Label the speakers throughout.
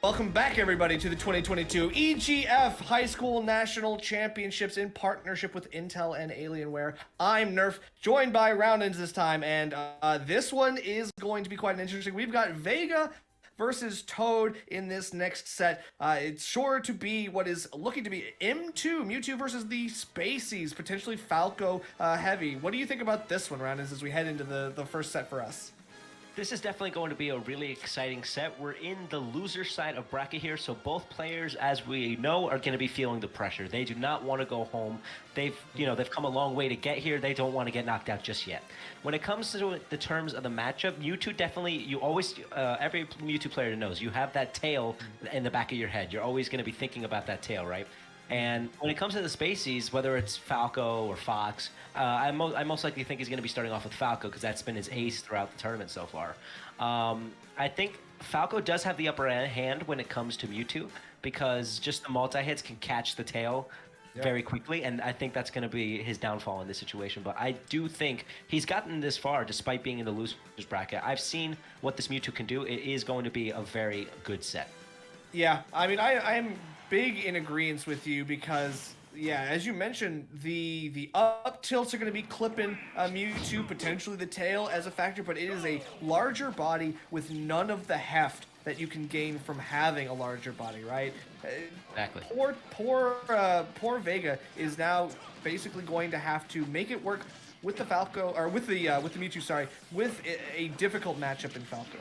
Speaker 1: Welcome back, everybody, to the 2022 EGF High School National Championships in partnership with Intel and Alienware. I'm Nerf, joined by Roundens this time, and this one is going to be quite interesting. We've got Vaeyguh versus Toad in this next set. It's sure to be what is looking to be Mewtwo versus the Spaceys, potentially Falco heavy. What do you think about this one, Roundens, as we head into the first set for us?
Speaker 2: This is definitely going to be a really exciting set. We're in the loser side of bracket here, so both players, as we know, are going to be feeling the pressure. They do not want to go home. They've come a long way to get here. They don't want to get knocked out just yet. When it comes to the terms of the matchup, Mewtwo definitely, you always, every Mewtwo player knows, you have that tail in the back of your head. You're always going to be thinking about that tail, right? And when it comes to the Spaceys, whether it's Falco or Fox, I most likely think he's going to be starting off with Falco because that's been his ace throughout the tournament so far. I think Falco does have the upper hand when it comes to Mewtwo because just the multi-hits can catch the tail very quickly, and I think that's going to be his downfall in this situation. But I do think he's gotten this far despite being in the losers bracket. I've seen what this Mewtwo can do. It is going to be a very good set.
Speaker 1: Yeah, I mean, I am big in agreement with you because, yeah, as you mentioned, the up tilts are going to be clipping Mewtwo, potentially the tail as a factor, but it is a larger body with none of the heft that you can gain from having a larger body, right?
Speaker 2: Exactly.
Speaker 1: Poor Vaeyguh is now basically going to have to make it work with the Falco, or with the Mewtwo, sorry, with a difficult matchup in Falco.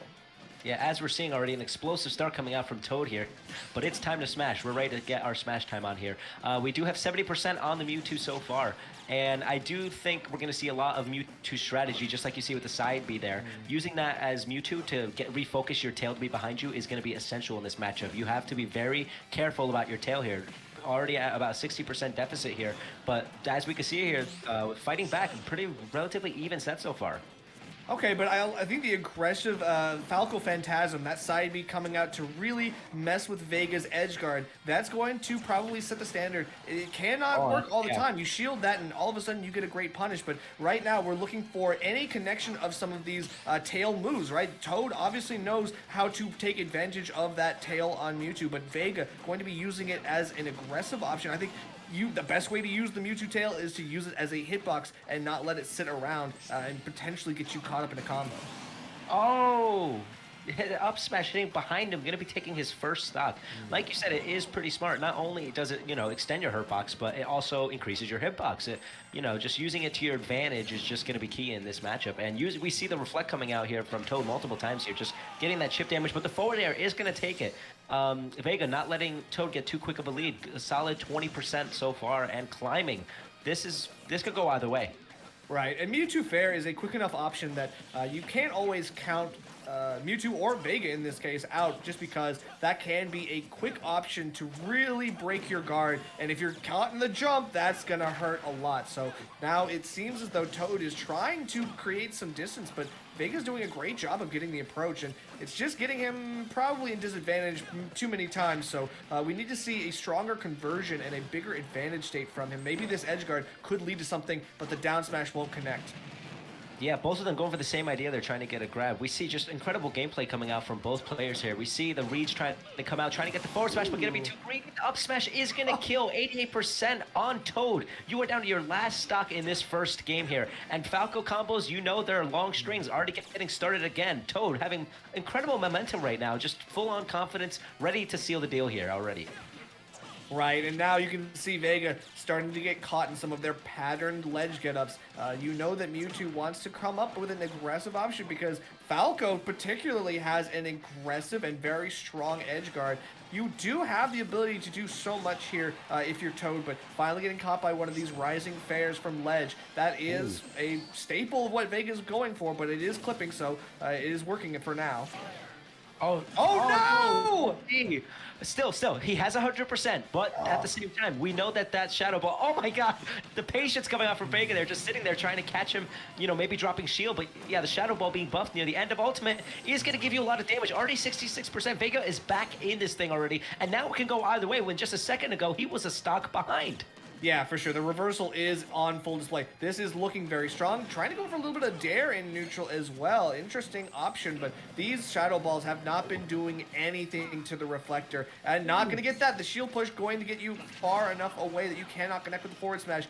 Speaker 2: Yeah, as we're seeing already, an explosive start coming out from Toad here, but it's time to smash. We're ready to get our smash time on here. We do have 70% on the Mewtwo so far, and I do think we're going to see a lot of Mewtwo strategy, just like you see with the side B there. Using that as Mewtwo to refocus your tail to be behind you is going to be essential in this matchup. You have to be very careful about your tail here. Already at about 60% deficit here, but as we can see here, fighting back, pretty relatively even set so far.
Speaker 1: Okay, but I think the aggressive Falco Phantasm, that side B coming out to really mess with Vaeyguh's edge guard, that's going to probably set the standard. It cannot work all the time. You shield that and all of a sudden you get a great punish, but right now we're looking for any connection of some of these tail moves, right? Toad obviously knows how to take advantage of that tail on Mewtwo, but Vaeyguh going to be using it as an aggressive option. I think the best way to use the Mewtwo tail is to use it as a hitbox and not let it sit around and potentially get you caught up in a combo.
Speaker 2: Oh! Up smash hitting behind him, going to be taking his first stock. Like you said, it is pretty smart. Not only does it, extend your hurt box, but it also increases your hitbox. Just using it to your advantage is just going to be key in this matchup. And we see the reflect coming out here from Toad multiple times here, just getting that chip damage. But the forward air is going to take it. Vaeyguh not letting Toad get too quick of a lead. A solid 20% so far and climbing. This could go either way.
Speaker 1: Right, and Mewtwo Fair is a quick enough option that you can't always count Mewtwo or Vaeyguh in this case out, just because that can be a quick option to really break your guard, and if you're caught in the jump, that's gonna hurt a lot. So now it seems as though Toad is trying to create some distance, but Vaeyguh's doing a great job of getting the approach, and it's just getting him probably in disadvantage too many times. So we need to see a stronger conversion and a bigger advantage state from him. Maybe this edge guard could lead to something, but the down smash won't connect.
Speaker 2: Yeah, both of them going for the same idea. They're trying to get a grab. We see just incredible gameplay coming out from both players here. We see the Reeds trying to come out, trying to get the forward smash, but going to be too green. Up smash is going to kill 88% on Toad. You are down to your last stock in this first game here. And Falco combos, they're long strings, already getting started again. Toad having incredible momentum right now, just full-on confidence, ready to seal the deal here already.
Speaker 1: Right, and now you can see Vaeyguh starting to get caught in some of their patterned ledge get-ups. You know that Mewtwo wants to come up with an aggressive option because Falco particularly has an aggressive and very strong edge guard. You do have the ability to do so much here if you're Toad, but finally getting caught by one of these rising fairs from ledge, that is a staple of what Vaeyguh is going for, but it is clipping, so it is working for now.
Speaker 2: Oh no! Still, he has 100%, but at the same time, we know that Shadow Ball, oh my god, the patience coming out from Vaeyguh there, just sitting there trying to catch him, maybe dropping shield, but yeah, the Shadow Ball being buffed near the end of Ultimate is going to give you a lot of damage. Already 66%, Vaeyguh is back in this thing already, and now it can go either way when just a second ago, he was a stock behind.
Speaker 1: Yeah, for sure. The reversal is on full display. This is looking very strong. Trying to go for a little bit of dare in neutral as well. Interesting option, but these Shadow Balls have not been doing anything to the reflector. And not going to get that. The shield push going to get you far enough away that you cannot connect with the forward smash.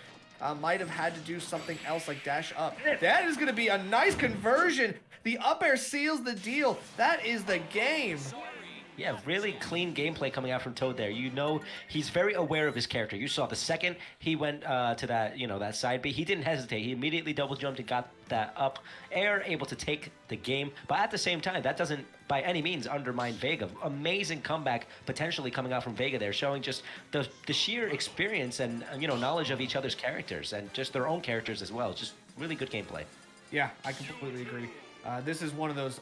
Speaker 1: Might have had to do something else like dash up. That is going to be a nice conversion. The up air seals the deal. That is the game.
Speaker 2: Yeah, really clean gameplay coming out from Toad there. You know, he's very aware of his character. You saw the second he went to that, that side B, he didn't hesitate. He immediately double jumped and got that up air, able to take the game. But at the same time, that doesn't by any means undermine Vaeyguh. Amazing comeback potentially coming out from Vaeyguh there, showing just the sheer experience and, knowledge of each other's characters and just their own characters as well. Just really good gameplay.
Speaker 1: Yeah, I completely agree. This is one of those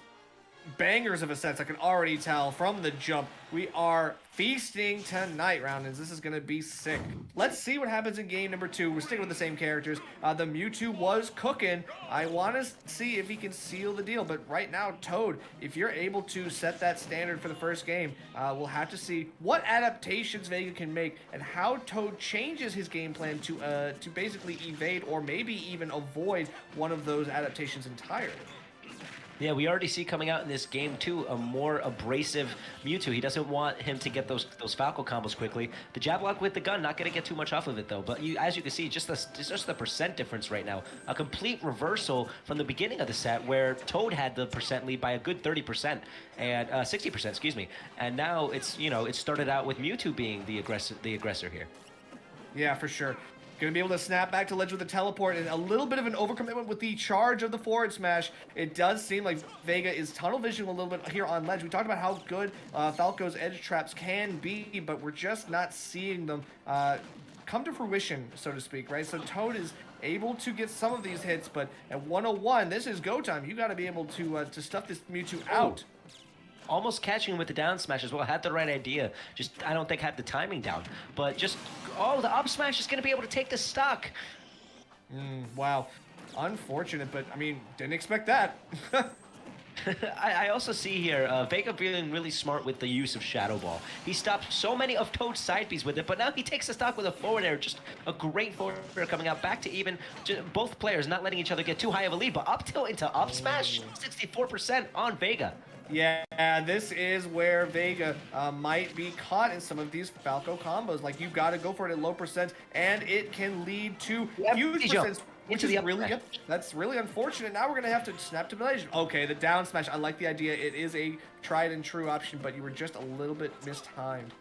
Speaker 1: bangers of a set. I can already tell from the jump. We are feasting tonight, Roundens. This is going to be sick. Let's see what happens in game number 2. We're sticking with the same characters. The Mewtwo was cooking. I want to see if he can seal the deal. But right now, Toad, if you're able to set that standard for the first game, we'll have to see what adaptations Vaeyguh can make and how Toad changes his game plan to basically evade or maybe even avoid one of those adaptations entirely.
Speaker 2: Yeah, we already see coming out in this game, too, a more abrasive Mewtwo. He doesn't want him to get those Falco combos quickly. The jab lock with the gun, not going to get too much off of it, though. But as you can see, just the percent difference right now. A complete reversal from the beginning of the set where Toad had the percent lead by a good 30%, and 60%, excuse me. And now it's, it started out with Mewtwo being the aggressor here.
Speaker 1: Yeah, for sure. Going to be able to snap back to ledge with a teleport and a little bit of an overcommitment with the charge of the forward smash. It does seem like Vaeyguh is tunnel vision a little bit here on ledge. We talked about how good Falco's edge traps can be, but we're just not seeing them come to fruition, so to speak, right? So Toad is able to get some of these hits, but at 101, this is go time. You got to be able to stuff this Mewtwo out.
Speaker 2: Almost catching him with the down smash as well. Had the right idea. Just, I don't think had the timing down. But just, the up smash is going to be able to take the stock.
Speaker 1: Wow. Unfortunate, but, I mean, didn't expect that.
Speaker 2: I also see here, Vaeyguh being really smart with the use of Shadow Ball. He stopped so many of Toad's side Bs with it, but now he takes the stock with a forward air. Just a great forward air coming out back to even both players not letting each other get too high of a lead. But up tilt into up smash, 64% on Vaeyguh.
Speaker 1: Yeah, this is where Vaeyguh might be caught in some of these Falco combos. Like, you got to go for it at low percent, and it can lead to huge percents, which is really, that's really unfortunate. Now we're going to have to snap to Malaysia. Okay, the down smash, I like the idea. It is a tried and true option, but you were just a little bit mistimed.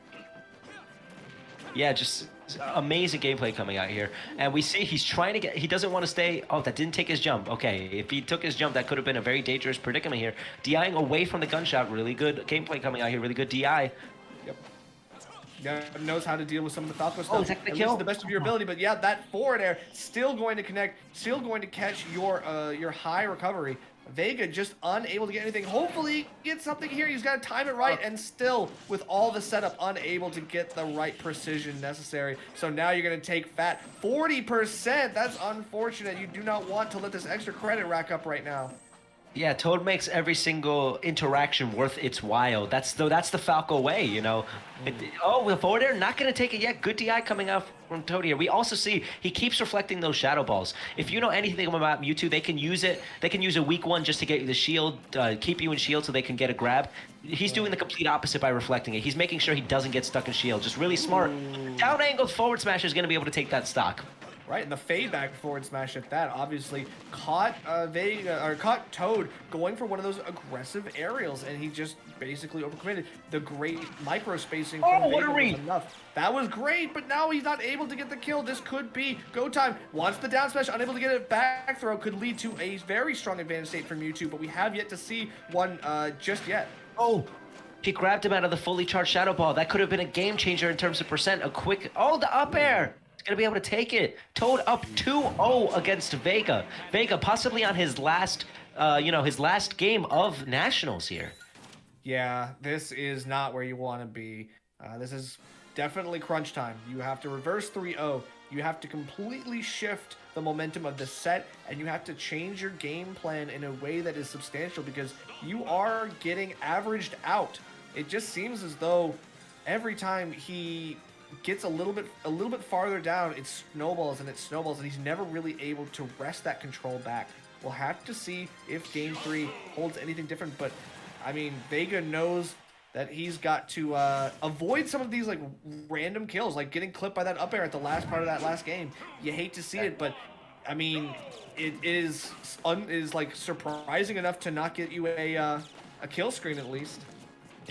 Speaker 2: Yeah, just amazing gameplay coming out here. And we see he's trying to he doesn't want to stay. Oh, that didn't take his jump. Okay, if he took his jump, that could have been a very dangerous predicament here. DIing away from the gunshot. Really good gameplay coming out here. Really good DI.
Speaker 1: Yep. Yeah, knows how to deal with some of the Falco stuff.
Speaker 2: Oh, is that the kill?
Speaker 1: To the best of your ability, but yeah, that forward air still going to connect, still going to catch your high recovery. Vaeyguh just unable to get anything. Hopefully get something here. He's got to time it right, and still, with all the setup, unable to get the right precision necessary. So now you're going to take fat 40%. That's unfortunate. You do not want to let this extra credit rack up right now.
Speaker 2: Yeah, Toad makes every single interaction worth its while. That's the Falco way, the forward air, not going to take it yet. Good DI coming out from Toad here. We also see he keeps reflecting those Shadow Balls. If you know anything about Mewtwo, they can use it. They can use a weak one just to get you the shield, keep you in shield so they can get a grab. He's doing the complete opposite by reflecting it. He's making sure he doesn't get stuck in shield. Just really smart. Down angled forward smash is going to be able to take that stock.
Speaker 1: Right, and the fade back forward smash at that obviously caught caught Toad going for one of those aggressive aerials, and he just basically overcommitted. The great micro spacing from Vaeyguh was enough. That was great, but now he's not able to get the kill. This could be go time. Once the down smash, unable to get it back throw, could lead to a very strong advantage state for Mewtwo, but we have yet to see one just yet.
Speaker 2: Oh. He grabbed him out of the fully charged Shadow Ball. That could have been a game changer in terms of percent. A quick, the up air. Going to be able to take it. Toad up 2-0 against Vaeyguh. Vaeyguh possibly on his last, his last game of Nationals here.
Speaker 1: Yeah, this is not where you want to be. This is definitely crunch time. You have to reverse 3-0. You have to completely shift the momentum of the set, and you have to change your game plan in a way that is substantial because you are getting averaged out. It just seems as though every time he gets a little bit farther down, it snowballs, and he's never really able to wrest that control back. We'll have to see if Game 3 holds anything different, but I mean, Vaeyguh knows that he's got to avoid some of these like random kills, like getting clipped by that up air at the last part of that last game. You hate to see it, but I mean, it is like surprising enough to not get you a kill screen at least.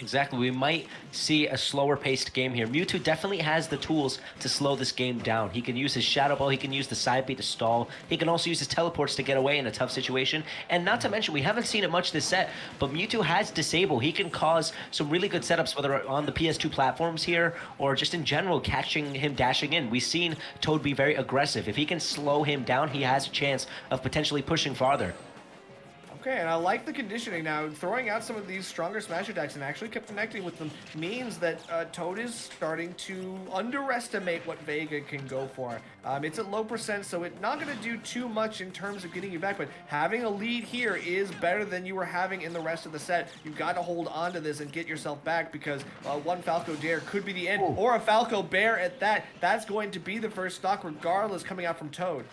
Speaker 2: Exactly. We might see a slower paced game here. Mewtwo definitely has the tools to slow this game down. He can use his Shadow Ball. He can use the side B to stall. He can also use his teleports to get away in a tough situation. And not to mention, we haven't seen it much this set, but Mewtwo has Disable. He can cause some really good setups, whether on the PS2 platforms here or just in general, catching him dashing in. We've seen Toad be very aggressive. If he can slow him down, he has a chance of potentially pushing farther.
Speaker 1: Okay, and I like the conditioning now. Throwing out some of these stronger smash attacks and actually connecting with them means that Toad is starting to underestimate what Vaeyguh can go for. It's at low percent, so it's not going to do too much in terms of getting you back, but having a lead here is better than you were having in the rest of the set. You've got to hold on to this and get yourself back, because one Falco Dare could be the end, or a Falco Bear at that. That's going to be the first stock regardless coming out from Toad.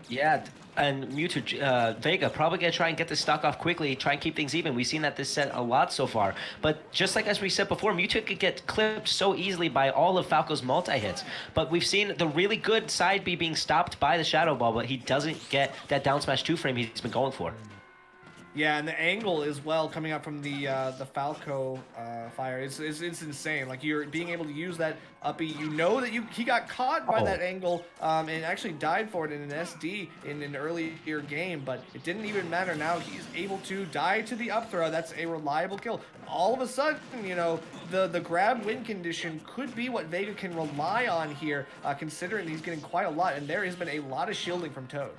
Speaker 2: Yeah, and Mewtwo, Vaeyguh probably going to try and get this stock off quickly, try and keep things even. We've seen that this set a lot so far. But just like as we said before, Mewtwo could get clipped so easily by all of Falco's multi-hits. But we've seen the really good side B being stopped by the Shadow Ball, but he doesn't get that down smash 2-frame he's been going for.
Speaker 1: Yeah, and the angle as well coming up from the Falco fire is insane. Like, you're being able to use that uppy. You know that he got caught by that angle and actually died for it in an SD in an earlier game, but it didn't even matter. Now he's able to die to the up throw. That's a reliable kill. All of a sudden, you know, the grab win condition could be what Vaeyguh can rely on here, considering he's getting quite a lot, and there has been a lot of shielding from Toad.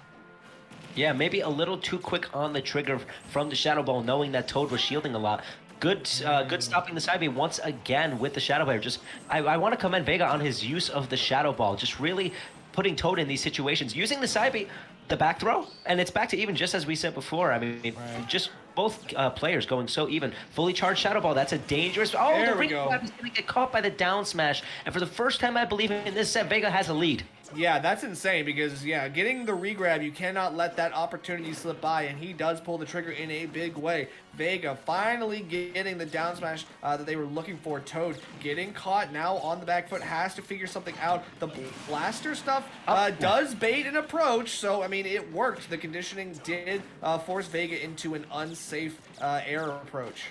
Speaker 2: Yeah, maybe a little too quick on the trigger from the Shadow Ball, knowing that Toad was shielding a lot. Good stopping the side B once again with the Shadow Ball. I want to commend Vaeyguh on his use of the Shadow Ball, just really putting Toad in these situations, using the side B, the back throw, and it's back to even, just as we said before. I mean, just both players going so even. Fully charged Shadow Ball, that's a dangerous... Oh,
Speaker 1: there
Speaker 2: the ring grab is going to get caught by the down smash, and for the first time, I believe, in this set, Vaeyguh has a lead.
Speaker 1: Yeah, that's insane, because, yeah, getting the regrab, you cannot let that opportunity slip by, and he does pull the trigger in a big way. Vaeyguh finally getting the down smash that they were looking for. Toad getting caught now on the back foot, has to figure something out. The blaster stuff does bait an approach, so, I mean, it worked. The conditioning did force Vaeyguh into an unsafe air approach.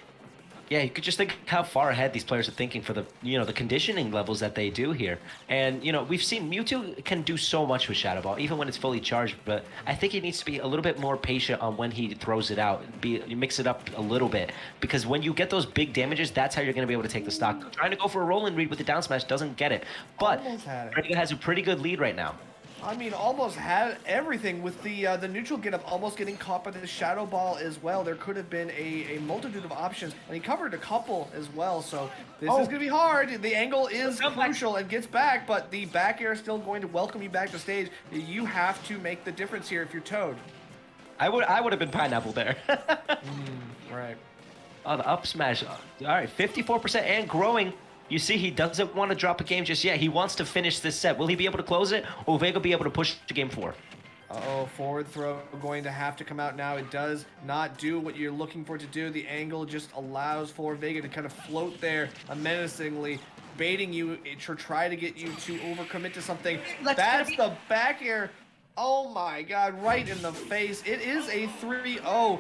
Speaker 2: Yeah, you could just think how far ahead these players are thinking for the, you know, the conditioning levels that they do here. And, you know, we've seen Mewtwo can do so much with Shadow Ball, even when it's fully charged, but I think he needs to be a little bit more patient on when he throws it out. Mix it up a little bit, because when you get those big damages, that's how you're going to be able to take the stock. Trying to go for a roll and read with the down smash doesn't get it. But Vaeyguh has a pretty good lead right now.
Speaker 1: I mean, almost had everything with the neutral get up, almost getting caught by the Shadow Ball as well. There could have been a multitude of options, and he covered a couple as well, so this is going to be hard. The angle is crucial and gets back, but the back air is still going to welcome you back to stage. You have to make the difference here if you're Toad.
Speaker 2: I would have been Pineapple there.
Speaker 1: Right.
Speaker 2: Oh, the up smash. All right, 54% and growing. You see, he doesn't want to drop a game just yet. He wants to finish this set. Will he be able to close it, or will Vaeyguh be able to push to game 4?
Speaker 1: Uh-oh, forward throw going to have to come out now. It does not do what you're looking for it to do. The angle just allows for Vaeyguh to kind of float there menacingly, baiting you to try to get you to overcommit to something. That's the back air. Oh my god, right in the face. It is a 3-0.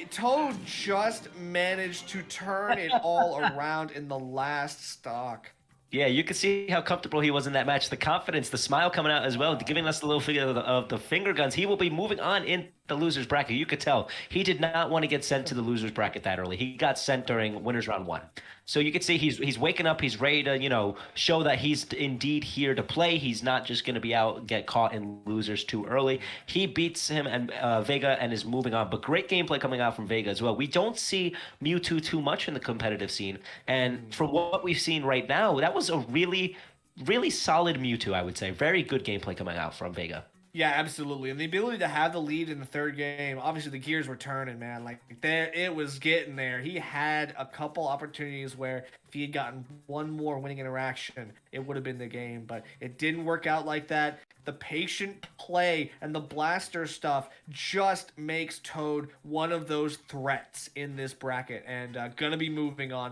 Speaker 1: Toad just managed to turn it all around in the last stock.
Speaker 2: Yeah, you can see how comfortable he was in that match. The confidence, the smile coming out as well, giving us the little figure of the finger guns. He will be moving on in the loser's bracket. You could tell he did not want to get sent to the loser's bracket that early. He got sent during winners round 1. So you can see he's waking up. He's ready to, you know, show that he's indeed here to play. He's not just going to be out and get caught in losers too early. He beats him and Vaeyguh and is moving on. But great gameplay coming out from Vaeyguh as well. We don't see Mewtwo too much in the competitive scene. And from what we've seen right now, that was a really, really solid Mewtwo, I would say. Very good gameplay coming out from Vaeyguh.
Speaker 1: Yeah, absolutely. And the ability to have the lead in the third game, obviously the gears were turning, man. Like there it was getting there. He had a couple opportunities where if he had gotten one more winning interaction, it would have been the game, but it didn't work out like that. The patient play and the blaster stuff just makes Toad one of those threats in this bracket and gonna be moving on from